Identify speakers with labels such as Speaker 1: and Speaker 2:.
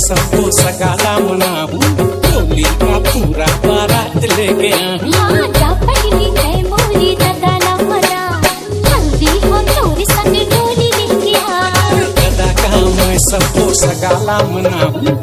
Speaker 1: सबको सगाला मनाऊं, डोली का पूरा बारात लेके आऊं।
Speaker 2: हाँ, जा पहली है मोरी दादा मना, हल्दी हो तोरे संग डोली लेके आ।
Speaker 1: दादा का मैं सबको सगाला मनाऊं,